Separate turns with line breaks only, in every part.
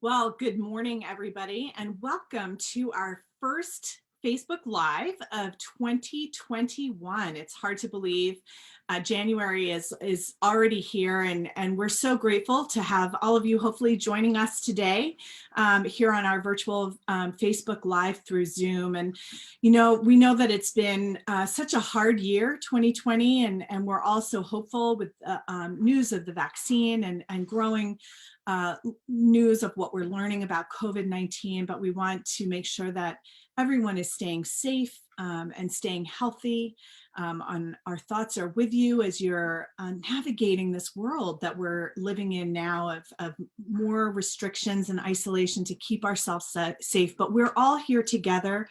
Well, good morning, everybody, and welcome to our first Facebook Live of 2021. It's hard to believe January is already here, and we're so grateful to have all of you hopefully joining us today here on our virtual Facebook Live through Zoom. And, you know, we know that it's been such a hard year, 2020, and we're also hopeful with news of the vaccine and growing news of what we're learning about COVID-19, but we want to make sure that everyone is staying safe and staying healthy. Our thoughts are with you as you're navigating this world that we're living in now of more restrictions and isolation to keep ourselves safe, but we're all here together.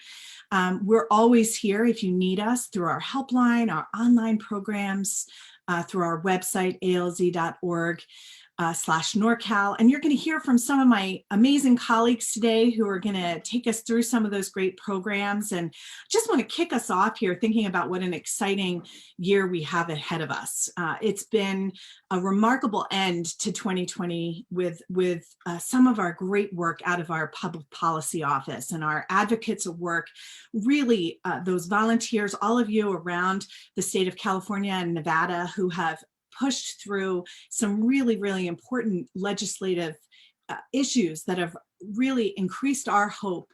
We're always here if you need us through our helpline, our online programs, through our website, alz.org. /NorCal. And you're going to hear from some of my amazing colleagues today who are going to take us through some of those great programs. And just want to kick us off here thinking about what an exciting year we have ahead of us. It's been a remarkable end to 2020 with some of our great work out of our public policy office and our advocates at work. Really, those volunteers, all of you around the state of California and Nevada who have pushed through some really, really important legislative issues that have really increased our hope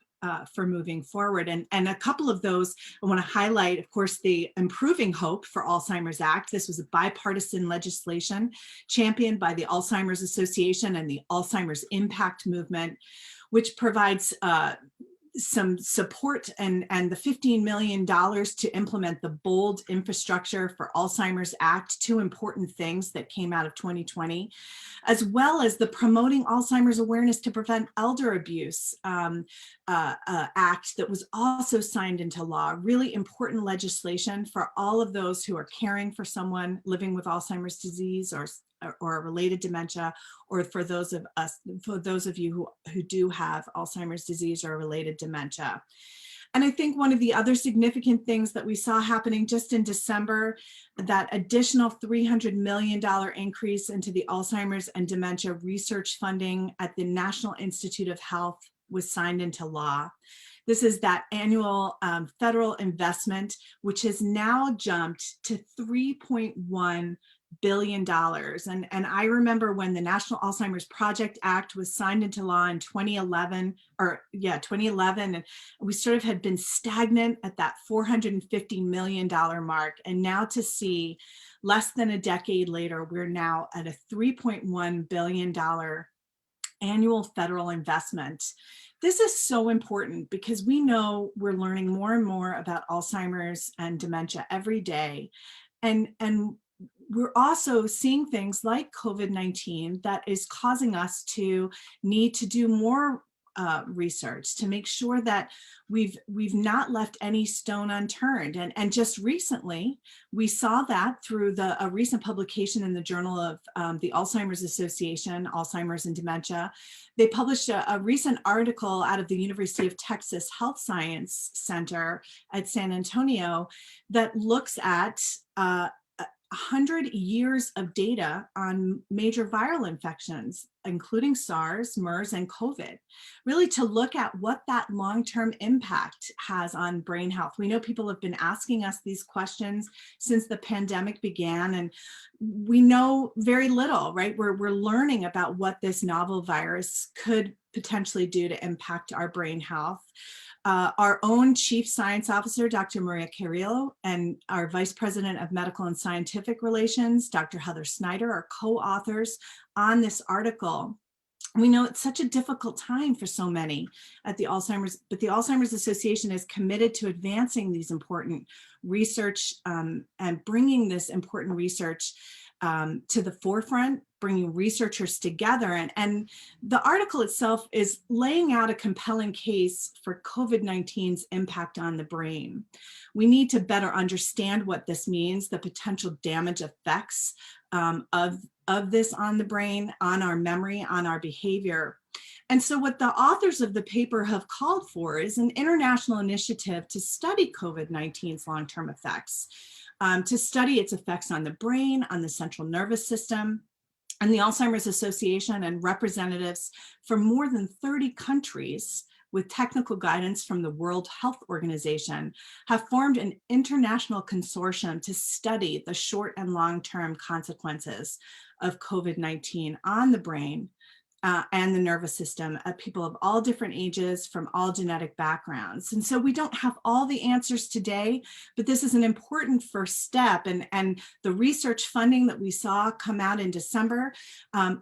for moving forward. And a couple of those I want to highlight, of course, the Improving Hope for Alzheimer's Act. This was a bipartisan legislation championed by the Alzheimer's Association and the Alzheimer's Impact Movement, which provides some support and the $15 million to implement the Bold Infrastructure for Alzheimer's Act, two important things that came out of 2020, as well as the Promoting Alzheimer's Awareness to Prevent Elder Abuse Act that was also signed into law. Really important legislation for all of those who are caring for someone living with Alzheimer's disease or related dementia, or for those of you who do have Alzheimer's disease or related dementia. And I think one of the other significant things that we saw happening just in December, that additional $300 million increase into the Alzheimer's and dementia research funding at the National Institute of Health was signed into law. This is that annual federal investment, which has now jumped to $3.1 billion. And I remember when the National Alzheimer's Project Act was signed into law in 2011, and we sort of had been stagnant at that $450 million mark. And now to see less than a decade later, we're now at a $3.1 billion annual federal investment. This is so important because we know we're learning more and more about Alzheimer's and dementia every day. And we're also seeing things like COVID-19 that is causing us to need to do more research to make sure that we've not left any stone unturned. And just recently, we saw that through a recent publication in the Journal of the Alzheimer's Association, Alzheimer's and Dementia. They published a recent article out of the University of Texas Health Science Center at San Antonio that looks at 100 years of data on major viral infections, including SARS, MERS, and COVID, really to look at what that long-term impact has on brain health. We know people have been asking us these questions since the pandemic began, and we know very little, right? We're learning about what this novel virus could potentially do to impact our brain health. Our own Chief Science Officer, Dr. Maria Carrillo, and our Vice President of Medical and Scientific Relations, Dr. Heather Snyder, are co-authors on this article. We know it's such a difficult time for so many at the Alzheimer's, but the Alzheimer's Association is committed to advancing these important research and bringing this important research to the forefront, bringing researchers together. And the article itself is laying out a compelling case for COVID-19's impact on the brain. We need to better understand what this means, the potential damage effects of this on the brain, on our memory, on our behavior. And so what the authors of the paper have called for is an international initiative to study COVID-19's long-term effects, to study its effects on the brain, on the central nervous system, And the Alzheimer's Association and representatives from more than 30 countries with technical guidance from the World Health Organization have formed an international consortium to study the short and long-term consequences of COVID-19 on the brain and the nervous system of people of all different ages from all genetic backgrounds. And so we don't have all the answers today, but this is an important first step. And the research funding that we saw come out in December,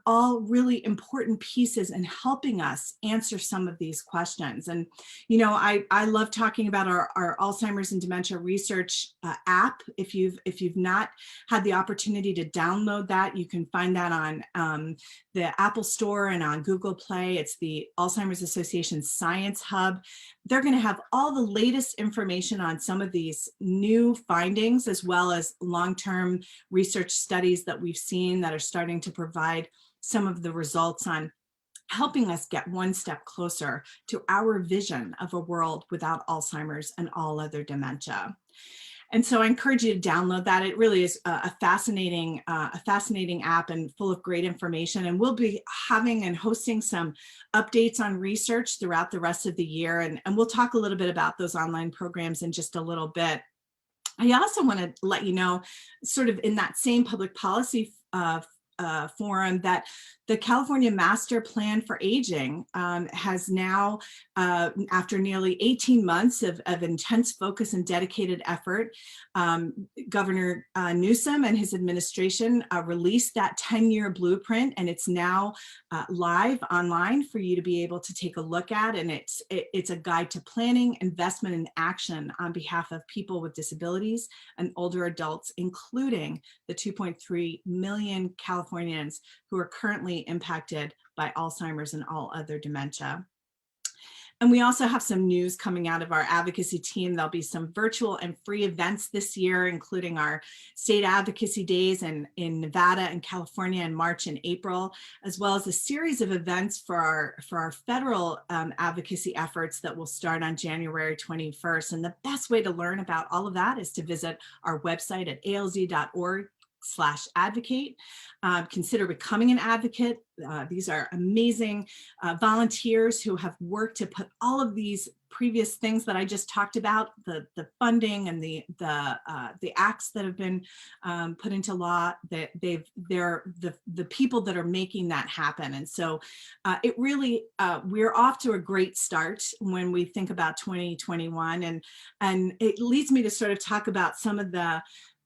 all really important pieces in helping us answer some of these questions. And, you know, I love talking about our Alzheimer's and dementia research app. If you've not had the opportunity to download that, you can find that on the Apple Store and on Google Play. It's the Alzheimer's Association Science Hub. They're going to have all the latest information on some of these new findings, as well as long-term research studies that we've seen that are starting to provide some of the results on helping us get one step closer to our vision of a world without Alzheimer's and all other dementia. And so I encourage you to download that. It really is a fascinating app and full of great information. And we'll be having and hosting some updates on research throughout the rest of the year. And we'll talk a little bit about those online programs in just a little bit. I also want to let you know, sort of in that same public policy forum, that the California Master Plan for Aging has now, after nearly 18 months of intense focus and dedicated effort, Governor Newsom and his administration released that 10-year blueprint, and it's now live online for you to be able to take a look at. And it's a guide to planning, investment, and action on behalf of people with disabilities and older adults, including the 2.3 million Californians who are currently impacted by Alzheimer's and all other dementia. And we also have some news coming out of our advocacy team. There'll be some virtual and free events this year, including our state advocacy days in Nevada and California in March and April, as well as a series of events for our federal advocacy efforts that will start on January 21st. And the best way to learn about all of that is to visit our website at alz.org/advocate. Consider becoming an advocate. These are amazing volunteers who have worked to put all of these previous things that I just talked about, the funding and the acts that have been put into law, that they're the people that are making that happen. And so it really, we're off to a great start when we think about 2021. And it leads me to sort of talk about some of the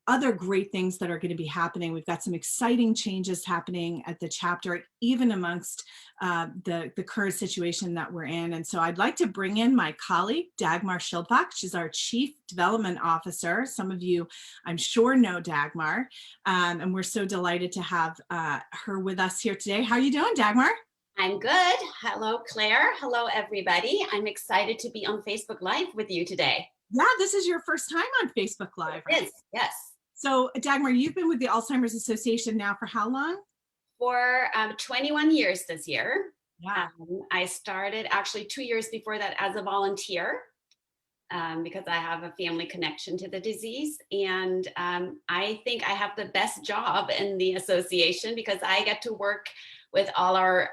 other great things that are going to be happening. We've got some exciting changes happening at the chapter, even amongst the current situation that we're in. And so I'd like to bring in my colleague, Dagmar Schildbach. She's our Chief Development Officer. Some of you, I'm sure, know Dagmar. And we're so delighted to have her with us here today. How are you doing, Dagmar?
I'm good. Hello, Claire. Hello, everybody. I'm excited to be on Facebook Live with you today.
Yeah, this is your first time on Facebook Live, right?
Yes.
So Dagmar, you've been with the Alzheimer's Association now for how long?
For 21 years this year.
Yeah.
I started actually 2 years before that as a volunteer because I have a family connection to the disease. And I think I have the best job in the association because I get to work with all our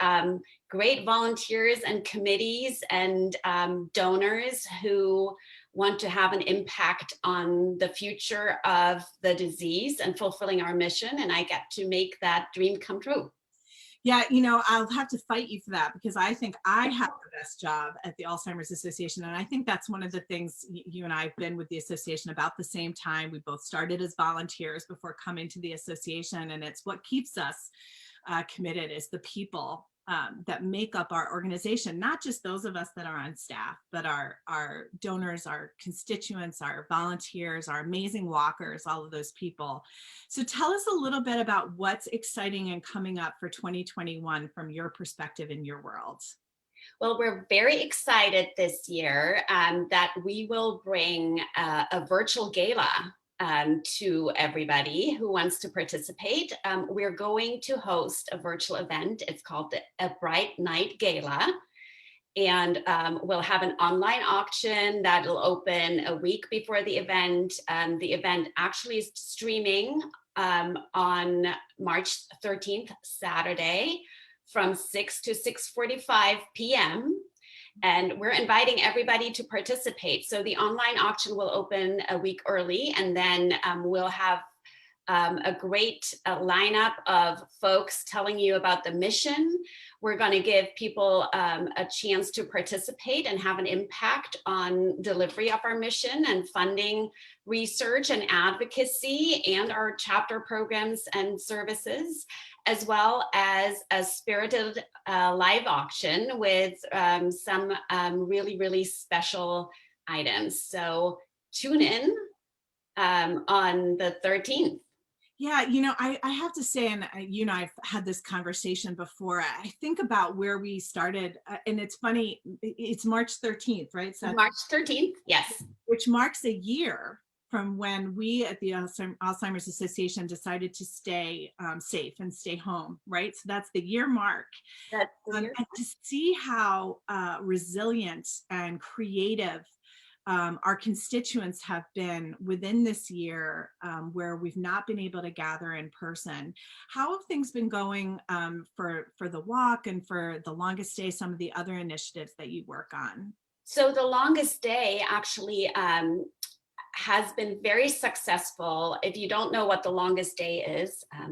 great volunteers and committees and donors who want to have an impact on the future of the disease and fulfilling our mission. And I get to make that dream come true.
Yeah, you know, I'll have to fight you for that because I think I have the best job at the Alzheimer's Association. And I think that's one of the things you and I have been with the association about the same time. We both started as volunteers before coming to the association. And it's what keeps us committed is the people that make up our organization, not just those of us that are on staff, but our donors, our constituents, our volunteers, our amazing walkers, all of those people. So tell us a little bit about what's exciting and coming up for 2021 from your perspective in your world.
Well, we're very excited this year that we will bring a virtual gala to everybody who wants to participate. We're going to host a virtual event. It's called A Bright Night Gala. And we'll have an online auction that'll open a week before the event. The event actually is streaming on March 13th, Saturday, from 6 to 6:45 p.m. And we're inviting everybody to participate. So the online auction will open a week early, and then we'll have a great lineup of folks telling you about the mission. We're going to give people a chance to participate and have an impact on delivery of our mission and funding research and advocacy and our chapter programs and services, as well as a spirited live auction with some really, really special items. So tune in on the 13th.
Yeah, I have to say, and I've had this conversation before. I think about where we started, and it's funny, it's March 13th, right? So
March 13th, yes.
which marks a year from when we at the Alzheimer's Association decided to stay safe and stay home, right? So that's the year mark.
That's the year.
And to see how resilient and creative our constituents have been within this year, where we've not been able to gather in person. How have things been going for the walk and for the longest day, some of the other initiatives that you work on?
So the longest day actually has been very successful. If you don't know what the longest day is, I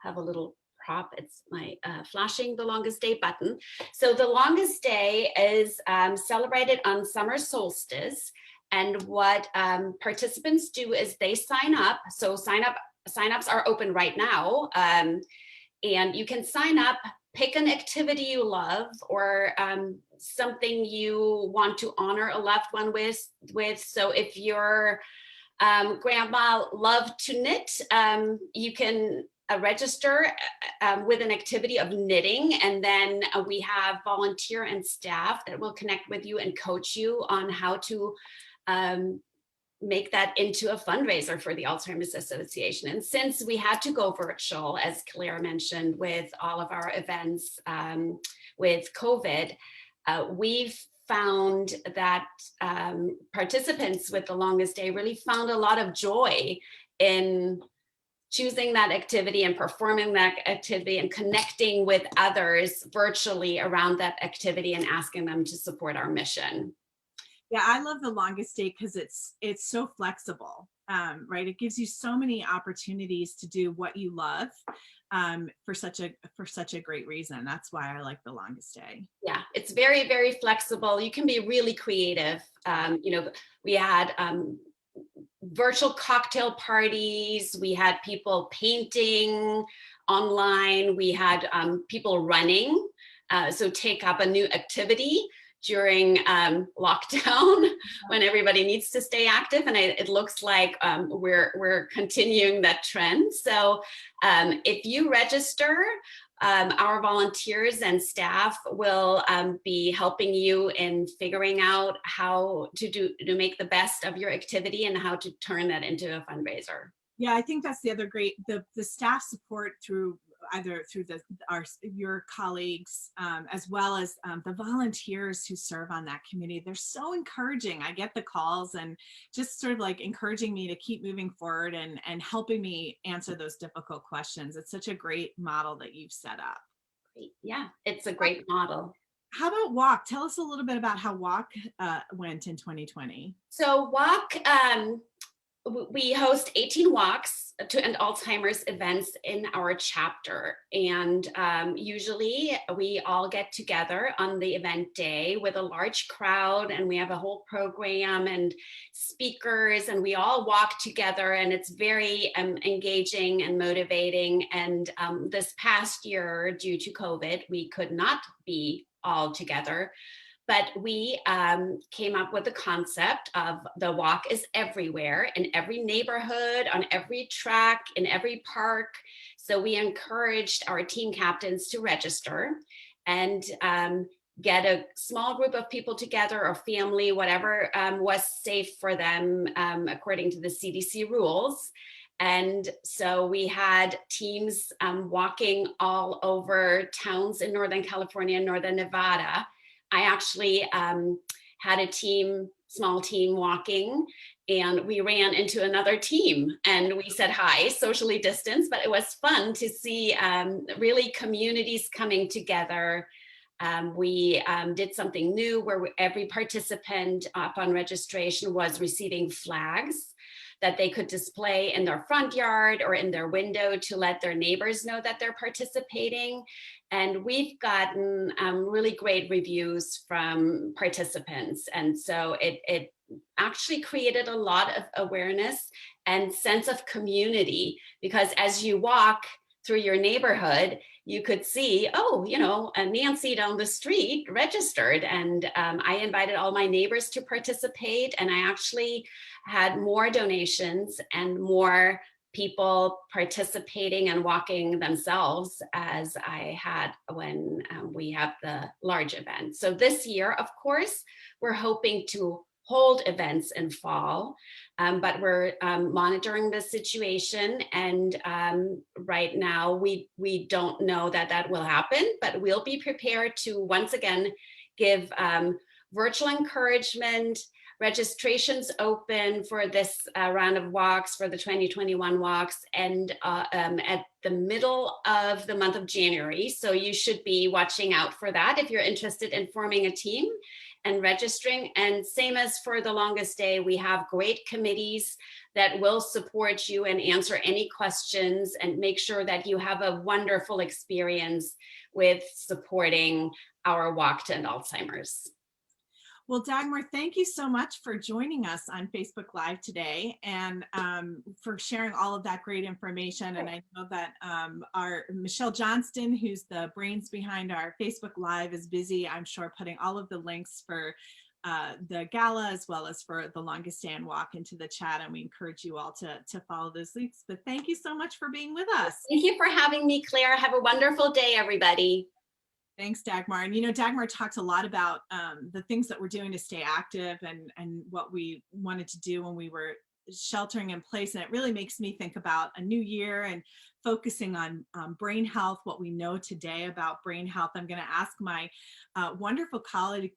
have a little prop. It's my flashing the longest day button. So the longest day is celebrated on summer solstice. And what participants do is they sign up. So signups are open right now. And you can sign up, pick an activity you love, or something you want to honor a loved one with. So if your grandma loved to knit, you can register with an activity of knitting, and then we have volunteer and staff that will connect with you and coach you on how to make that into a fundraiser for the Alzheimer's Association. And since we had to go virtual, as Claire mentioned, with all of our events with COVID, we've found that participants with the longest day really found a lot of joy in choosing that activity and performing that activity and connecting with others virtually around that activity and asking them to support our mission.
Yeah, I love the longest day because it's so flexible, right? It gives you so many opportunities to do what you love for such a great reason. That's why I like the longest day.
Yeah, it's very, very flexible. You can be really creative. We had virtual cocktail parties. We had people painting online. We had people running. So take up a new activity during lockdown when everybody needs to stay active, and it looks like we're continuing that trend. So if you register, our volunteers and staff will be helping you in figuring out how to make the best of your activity and how to turn that into a fundraiser.
Yeah, I think that's the other great, the staff support through either through your colleagues, as well as the volunteers who serve on that committee. They're so encouraging. I get the calls and just sort of like encouraging me to keep moving forward and helping me answer those difficult questions. It's such a great model that you've set up.
Great. Yeah, it's a great model.
How about Walk? Tell us a little bit about how Walk went in 2020.
So Walk, we host 18 walks to end Alzheimer's events in our chapter. And usually we all get together on the event day with a large crowd, and we have a whole program and speakers, and we all walk together, and it's very engaging and motivating. And this past year, due to COVID, we could not be all together. But we came up with the concept of the walk is everywhere, in every neighborhood, on every track, in every park. So we encouraged our team captains to register and get a small group of people together, or family, whatever was safe for them according to the CDC rules. And so we had teams walking all over towns in Northern California and Northern Nevada. I actually had a small team walking, and we ran into another team and we said hi, socially distanced, but it was fun to see really communities coming together. We did something new where every participant upon registration was receiving flags that they could display in their front yard or in their window to let their neighbors know that they're participating. And we've gotten really great reviews from participants. And so it actually created a lot of awareness and sense of community, because as you walk through your neighborhood, you could see, oh, you know, Nancy down the street registered. And I invited all my neighbors to participate. And I actually had more donations and more people participating and walking themselves as I had when we have the large event. So this year, of course, we're hoping to hold events in fall, but we're monitoring the situation. And right now, we don't know that that will happen, but we'll be prepared to once again give virtual encouragement. Registrations open for this round of walks, for the 2021 walks, and at the middle of the month of January. So you should be watching out for that if you're interested in forming a team and registering. And same as for the longest day, we have great committees that will support you and answer any questions and make sure that you have a wonderful experience with supporting our walk to end Alzheimer's.
Well, Dagmar, thank you so much for joining us on Facebook Live today and for sharing all of that great information. And I know that our Michelle Johnston, who's the brains behind our Facebook Live, is busy, I'm sure, putting all of the links for the gala as well as for the longest day and walk into the chat. And we encourage you all to follow those links. But thank you so much for being with us.
Thank you for having me, Claire. Have a wonderful day, everybody.
Thanks, Dagmar. And, you know, Dagmar talked a lot about the things that we're doing to stay active and what we wanted to do when we were sheltering in place. And it really makes me think about a new year and focusing on brain health, what we know today about brain health. I'm going to ask my wonderful colleague,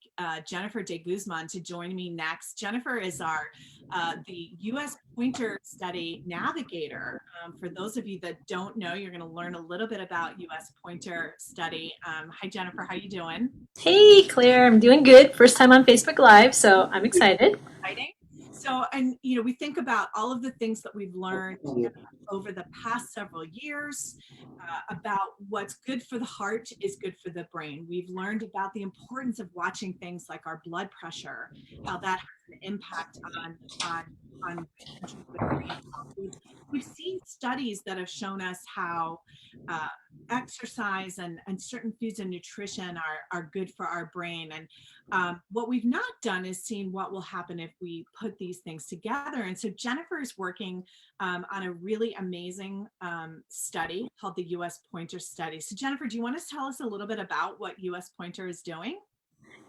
Jennifer de Guzman, to join me next. Jennifer is the U.S. Pointer Study navigator. For those of you that don't know, you're going to learn a little bit about U.S. Pointer Study. Hi, Jennifer. How you doing?
Hey, Claire. I'm doing good. First time on Facebook Live, so I'm excited.
Exciting. So, and you know, we think about all of the things that we've learned over the past several years about what's good for the heart is good for the brain. We've learned about the importance of watching things like our blood pressure, how that has an impact on brain health. We've seen studies that have shown us how exercise and certain foods and nutrition are good for our brain. And what we've not done is seen what will happen if we put these things together. And so Jennifer is working on a really amazing study called the U.S. Pointer Study. So Jennifer, do you want to tell us a little bit about what U.S. Pointer is doing?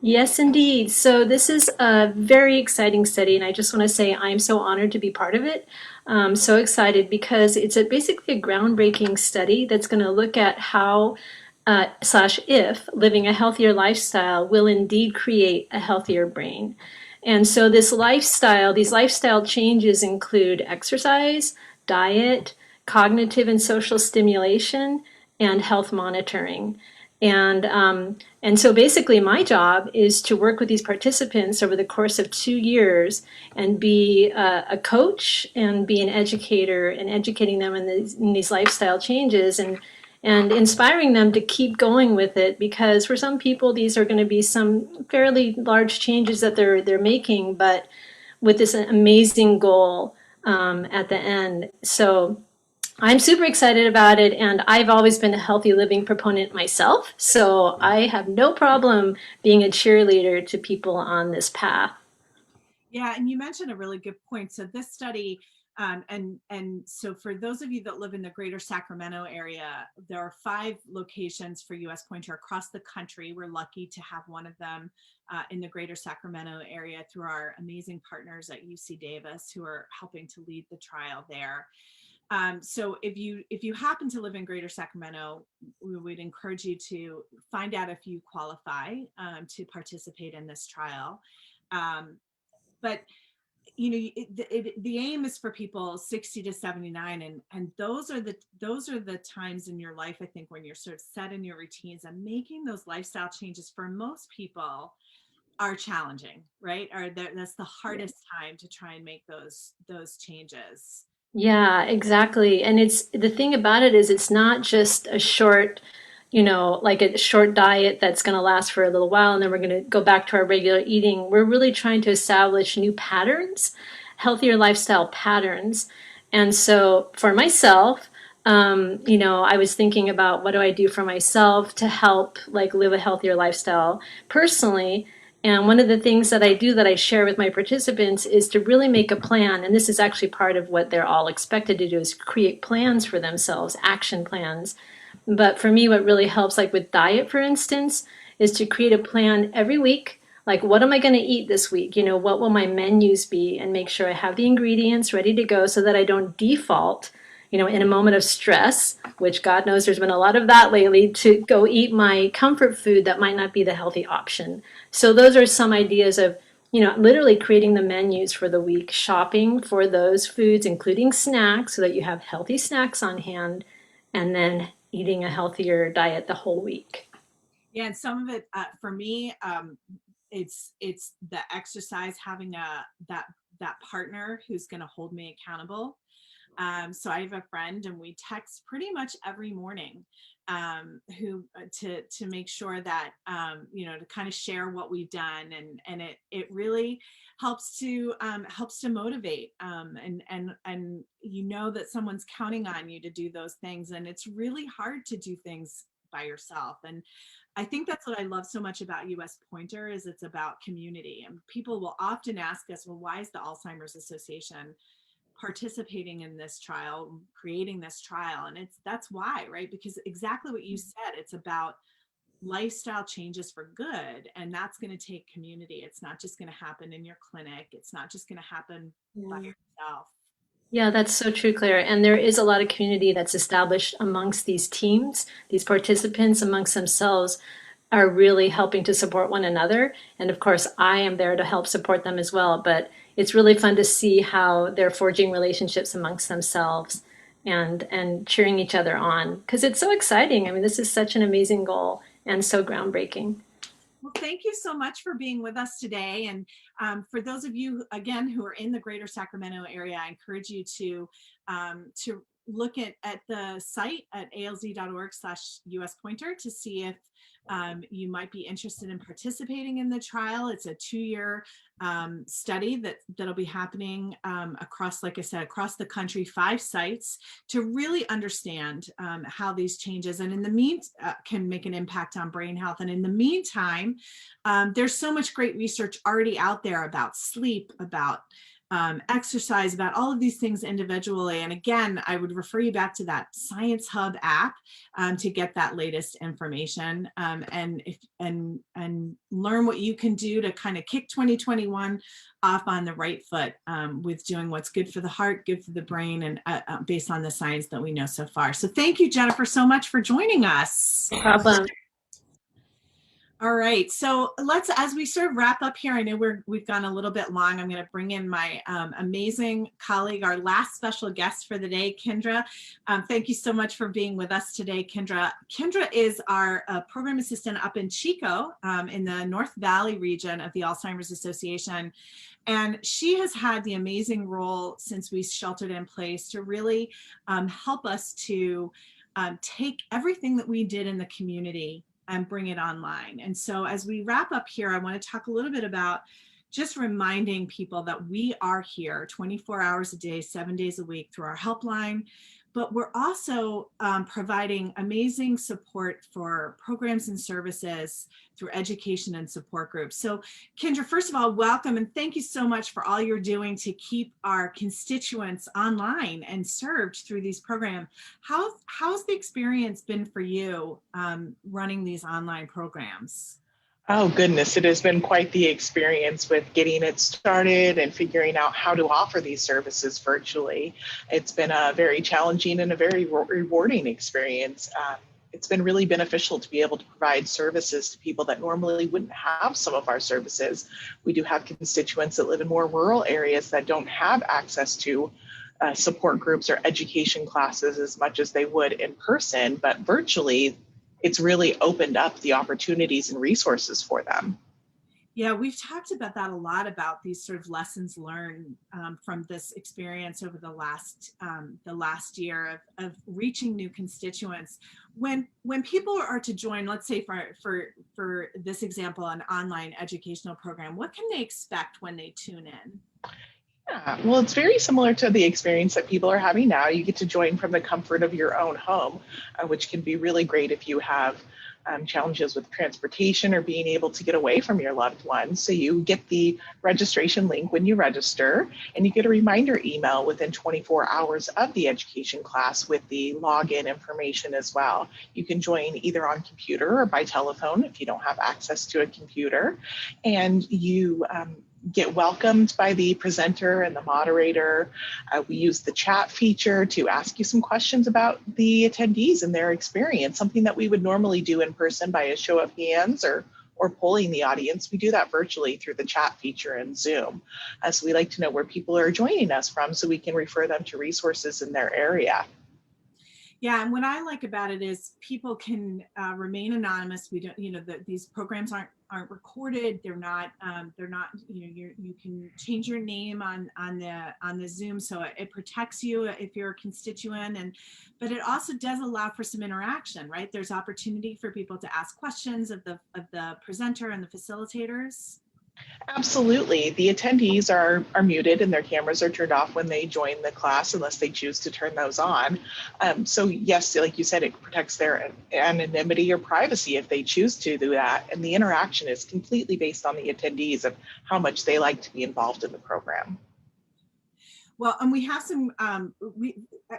Yes, indeed. So this is a very exciting study, and I just want to say I'm so honored to be part of it. I'm so excited because it's basically a groundbreaking study that's going to look at how slash if living a healthier lifestyle will indeed create a healthier brain. And so these lifestyle changes include exercise, diet, cognitive and social stimulation, and health monitoring. And so basically my job is to work with these participants over the course of 2 years and be a coach and be an educator and educating them in these lifestyle changes and inspiring them to keep going with it, because for some people these are going to be some fairly large changes that they're making, but with this amazing goal at the end. So I'm super excited about it, and I've always been a healthy living proponent myself, so I have no problem being a cheerleader to people on this path.
Yeah, and you mentioned a really good point. So this study, and so for those of you that live in the greater Sacramento area, there are 5 locations for U.S. Pointer across the country. We're lucky to have one of them in the greater Sacramento area through our amazing partners at UC Davis who are helping to lead the trial there. So if you happen to live in greater Sacramento, we would encourage you to find out if you qualify to participate in this trial. But the aim is for people 60 to 79, and those are the times in your life, I think, when you're sort of set in your routines, and making those lifestyle changes for most people are challenging, right? Or that's the hardest time to try and make those changes.
Yeah, exactly. And it's the thing about it is it's not just a short, like a short diet that's going to last for a little while and then we're going to go back to our regular eating. We're really trying to establish new patterns, healthier lifestyle patterns. And so for myself, I was thinking about what do I do for myself to help like live a healthier lifestyle personally. And one of the things that I do that I share with my participants is to really make a plan. And this is actually part of what they're all expected to do is create plans for themselves, action plans. But for me, what really helps, like with diet, for instance, is to create a plan every week. Like, what am I going to eat this week? What will my menus be? And make sure I have the ingredients ready to go so that I don't default, in a moment of stress, which God knows there's been a lot of that lately, to go eat my comfort food that might not be the healthy option. So those are some ideas of, literally creating the menus for the week, shopping for those foods, including snacks, so that you have healthy snacks on hand, and then eating a healthier diet the whole week.
Yeah, and some of it for me, it's the exercise, having that partner who's going to hold me accountable. So I have a friend, and we text pretty much every morning, who to make sure that to kind of share what we've done, and it really helps to motivate, and that someone's counting on you to do those things, and it's really hard to do things by yourself. And I think that's what I love so much about US Pointer is it's about community. And people will often ask us, well, why is the Alzheimer's Association participating in this trial, creating this trial? And that's why, right? Because exactly what you said, it's about lifestyle changes for good, and that's going to take community. It's not just going to happen in your clinic. It's not just going to happen by
Yeah.
yourself.
Yeah, that's so true, Claire. And there is a lot of community that's established amongst these teams. These participants amongst themselves are really helping to support one another. And of course, I am there to help support them as well. But it's really fun to see how they're forging relationships amongst themselves and cheering each other on because it's so exciting. I mean, this is such an amazing goal and so groundbreaking.
Well, thank you so much for being with us today. And for those of you, again, who are in the greater Sacramento area, I encourage you to look at the site at alz.org/US Pointer to see if you might be interested in participating in the trial. It's a 2-year study that'll be happening across, like I said, across the country, 5 sites, to really understand how these changes and in the can make an impact on brain health. And in the meantime, there's so much great research already out there about sleep, about exercise, about all of these things individually. And again, I would refer you back to that Science Hub app to get that latest information, and learn what you can do to kind of kick 2021 off on the right foot, with doing what's good for the heart, good for the brain, and based on the science that we know so far. So thank you, Jennifer, so much for joining us.
No problem.
All right, so as we sort of wrap up here, I know we've gone a little bit long. I'm going to bring in my amazing colleague, our last special guest for the day, Kendra. Thank you so much for being with us today, Kendra. Kendra is our program assistant up in Chico, in the North Valley region of the Alzheimer's Association. And she has had the amazing role since we sheltered in place to really help us to take everything that we did in the community and bring it online. And so as we wrap up here, I want to talk a little bit about just reminding people that we are here 24 hours a day, 7 days a week through our helpline, but we're also providing amazing support for programs and services through education and support groups. So Kendra, first of all, welcome, and thank you so much for all you're doing to keep our constituents online and served through these programs. How's the experience been for you running these online programs?
Oh, goodness. It has been quite the experience with getting it started and figuring out how to offer these services virtually. It's been a very challenging and a very rewarding experience. it's been really beneficial to be able to provide services to people that normally wouldn't have some of our services. We do have constituents that live in more rural areas that don't have access to support groups or education classes as much as they would in person, but virtually, it's really opened up the opportunities and resources for them.
Yeah, we've talked about that a lot, about these sort of lessons learned from this experience over the last year of reaching new constituents. When people are to join, let's say for this example, an online educational program, what can they expect when they tune in?
Yeah, well, it's very similar to the experience that people are having now. You get to join from the comfort of your own home, which can be really great if you have challenges with transportation or being able to get away from your loved ones. So you get the registration link when you register, and you get a reminder email within 24 hours of the education class with the login information as well. You can join either on computer or by telephone if you don't have access to a computer, and you get welcomed by the presenter and the moderator. We use the chat feature to ask you some questions about the attendees and their experience, something that we would normally do in person by a show of hands or polling the audience. We do that virtually through the chat feature in Zoom. So we like to know where people are joining us from so we can refer them to resources in their area.
Yeah, and what I like about it is people can remain anonymous. We don't, these programs aren't recorded. They're not, you can change your name on the Zoom, so it protects you if you're a constituent, but it also does allow for some interaction, right? There's opportunity for people to ask questions of the presenter and the facilitators.
Absolutely. The attendees are muted and their cameras are turned off when they join the class unless they choose to turn those on. So yes, like you said, it protects their anonymity or privacy if they choose to do that. And the interaction is completely based on the attendees and how much they like to be involved in the program.
Well, and we have some,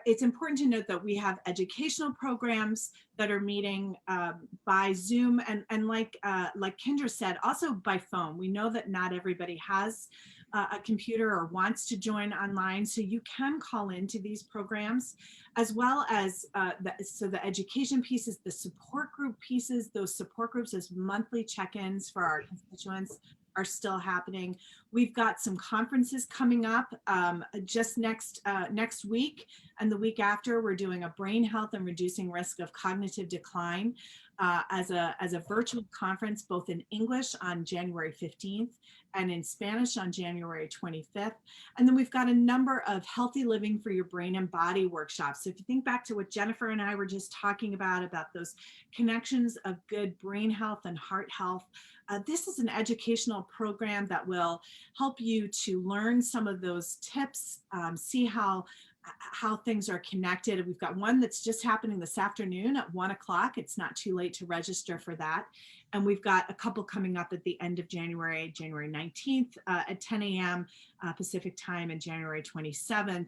it's important to note that we have educational programs that are meeting by Zoom and like Kendra said, also by phone. We know that not everybody has a computer or wants to join online, so you can call into these programs, as well as the education pieces, the support group pieces. Those support groups as monthly check-ins for our constituents are still happening. We've got some conferences coming up just next week, and the week after. We're doing a brain health and reducing risk of cognitive decline as a virtual conference, both in English on January 15th and in Spanish on January 25th. And then we've got a number of healthy living for your brain and body workshops. So if you think back to what Jennifer and I were just talking about those connections of good brain health and heart health, this is an educational program that will help you to learn some of those tips, see how things are connected. We've got one that's just happening this afternoon at 1 o'clock. It's not too late to register for that. And we've got a couple coming up at the end of January 19th at 10 a.m. Pacific time, and January 27th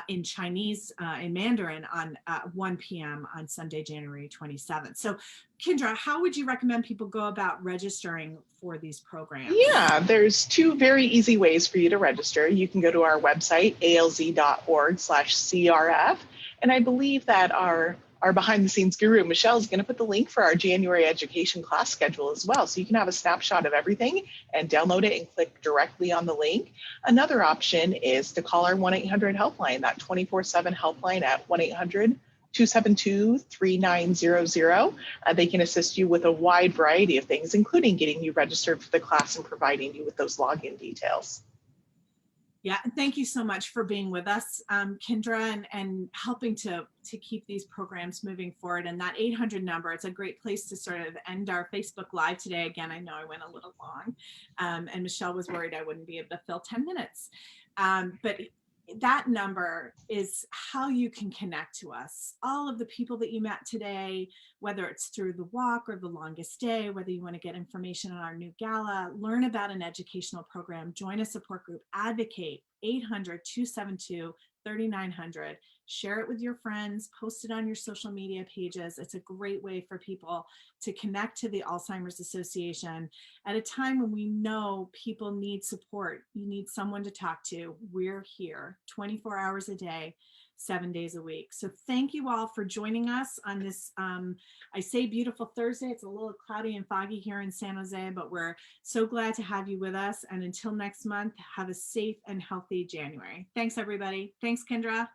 in Chinese, in Mandarin on 1 p.m. on Sunday, January 27th. So Kendra, how would you recommend people go about registering for these programs?
Yeah, there's two very easy ways for you to register. You can go to our website, alz.org/CRF. And I believe that our behind the scenes guru, Michelle, is going to put the link for our January education class schedule as well. So you can have a snapshot of everything and download it and click directly on the link. Another option is to call our 1-800 helpline, that 24/7 helpline at 1-800-272-3900. They can assist you with a wide variety of things, including getting you registered for the class and providing you with those login details.
Yeah, thank you so much for being with us, Kendra, and helping to keep these programs moving forward. And that 800 number, it's a great place to sort of end our Facebook Live today. Again, I know I went a little long, and Michelle was worried I wouldn't be able to fill 10 minutes. But that number is how you can connect to us. All of the people that you met today, whether it's through the walk or the longest day, whether you want to get information on our new gala, learn about an educational program, join a support group, advocate, 800-272-3900. Share it with your friends, post it on your social media pages. It's a great way for people to connect to the Alzheimer's Association at a time when we know people need support. You need someone to talk to. We're here 24 hours a day. 7 days a week. So thank you all for joining us on this, I say beautiful Thursday. It's a little cloudy and foggy here in San Jose, but we're so glad to have you with us. And until next month, have a safe and healthy January. Thanks, everybody. Thanks, Kendra.